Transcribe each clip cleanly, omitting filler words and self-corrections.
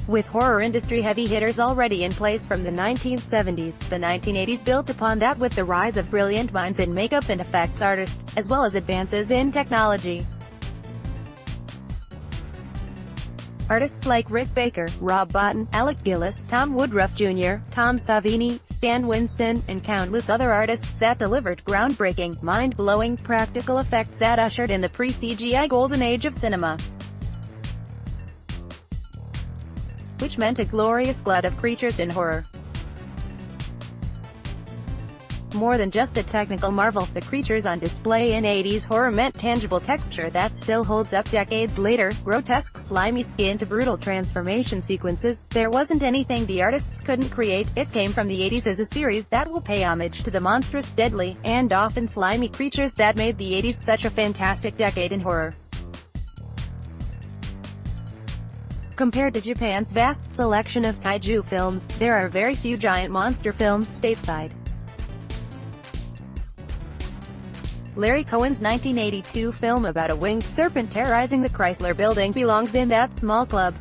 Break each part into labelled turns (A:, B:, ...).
A: With horror industry heavy hitters already in place from the 1970s, the 1980s built upon that with the rise of brilliant minds in makeup and effects artists, as well as advances in technology. Artists like Rick Baker, Rob Bottin, Alec Gillis, Tom Woodruff Jr., Tom Savini, Stan Winston, and countless other artists that delivered groundbreaking, mind-blowing practical effects that ushered in the pre-CGI golden age of cinema, which meant a glorious glut of creatures in horror. More than just a technical marvel, the creatures on display in 80s horror meant tangible texture that still holds up decades later, grotesque slimy skin to brutal transformation sequences. There wasn't anything the artists couldn't create. It came from the 80s as a series that will pay homage to the monstrous, deadly, and often slimy creatures that made the 80s such a fantastic decade in horror. Compared to Japan's vast selection of kaiju films, there are very few giant monster films stateside. Larry Cohen's 1982 film about a winged serpent terrorizing the Chrysler Building belongs in that small club.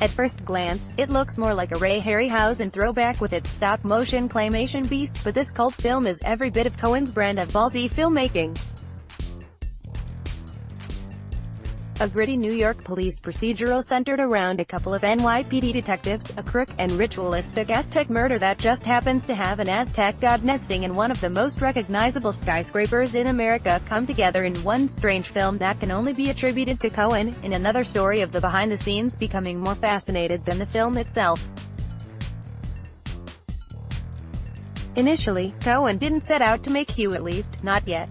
A: At first glance, it looks more like a Ray Harryhausen throwback with its stop-motion claymation beast, but this cult film is every bit of Cohen's brand of ballsy filmmaking. A gritty New York police procedural centered around a couple of NYPD detectives, a crook, and ritualistic Aztec murder that just happens to have an Aztec god nesting in one of the most recognizable skyscrapers in America come together in one strange film that can only be attributed to Cohen, in another story of the behind-the-scenes becoming more fascinated than the film itself. Initially, Cohen didn't set out to make Q, at least, not yet.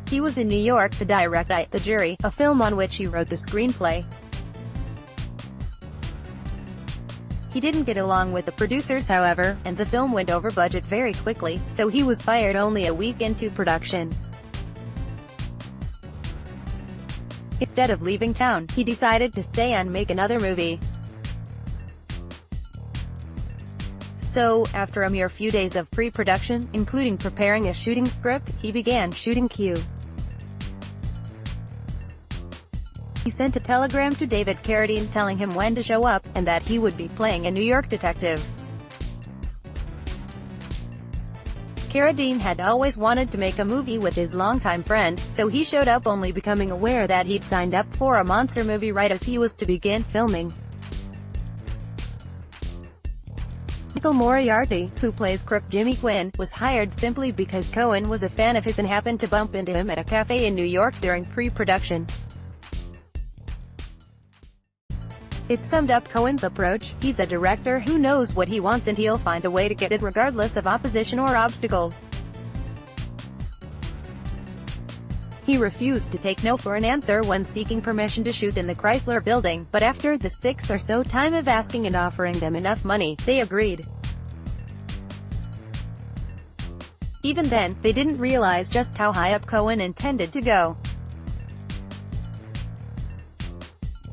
A: He was in New York to direct The Jury, a film on which he wrote the screenplay. He didn't get along with the producers, however, and the film went over budget very quickly, so he was fired only a week into production. Instead of leaving town, he decided to stay and make another movie. So, after a mere few days of pre-production, including preparing a shooting script, he began shooting Q. He sent a telegram to David Carradine telling him when to show up, and that he would be playing a New York detective. Carradine had always wanted to make a movie with his longtime friend, so he showed up only becoming aware that he'd signed up for a monster movie right as he was to begin filming. Michael Moriarty, who plays crook Jimmy Quinn, was hired simply because Cohen was a fan of his and happened to bump into him at a cafe in New York during pre-production. It summed up Cohen's approach: he's a director who knows what he wants and he'll find a way to get it regardless of opposition or obstacles. He refused to take no for an answer when seeking permission to shoot in the Chrysler Building, but after the sixth or so time of asking and offering them enough money, they agreed. Even then, they didn't realize just how high up Cohen intended to go.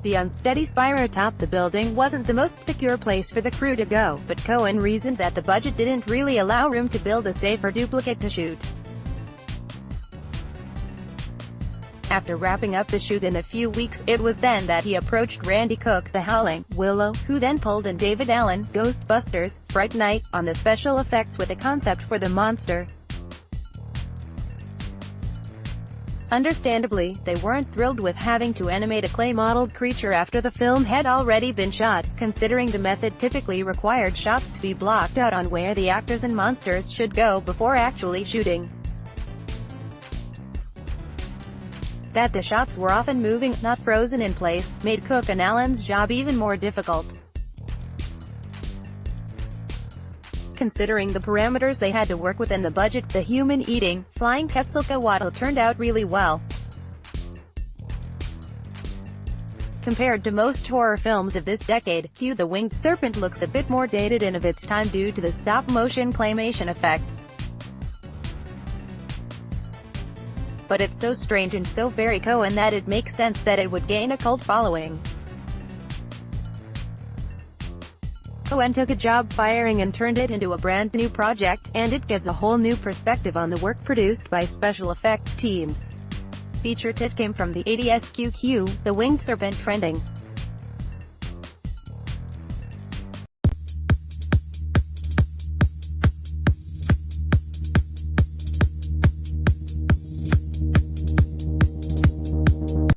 A: The unsteady spire atop the building wasn't the most secure place for the crew to go, but Cohen reasoned that the budget didn't really allow room to build a safer duplicate to shoot. After wrapping up the shoot in a few weeks, it was then that he approached Randy Cook, the Howling Willow, who then pulled in David Allen, Ghostbusters, Fright Night, on the special effects with a concept for the monster. Understandably, they weren't thrilled with having to animate a clay-modeled creature after the film had already been shot, considering the method typically required shots to be blocked out on where the actors and monsters should go before actually shooting. That the shots were often moving, not frozen in place, made Cook and Allen's job even more difficult. Considering the parameters they had to work with and the budget, the human-eating, flying Quetzalcoatl turned out really well. Compared to most horror films of this decade, Q the Winged Serpent looks a bit more dated and of its time due to the stop-motion claymation effects. But it's so strange and so very Cohen that it makes sense that it would gain a cult following. Cohen took a job firing and turned it into a brand new project, and it gives a whole new perspective on the work produced by special effects teams. featured it came from the 80s QQ, the winged serpent trending.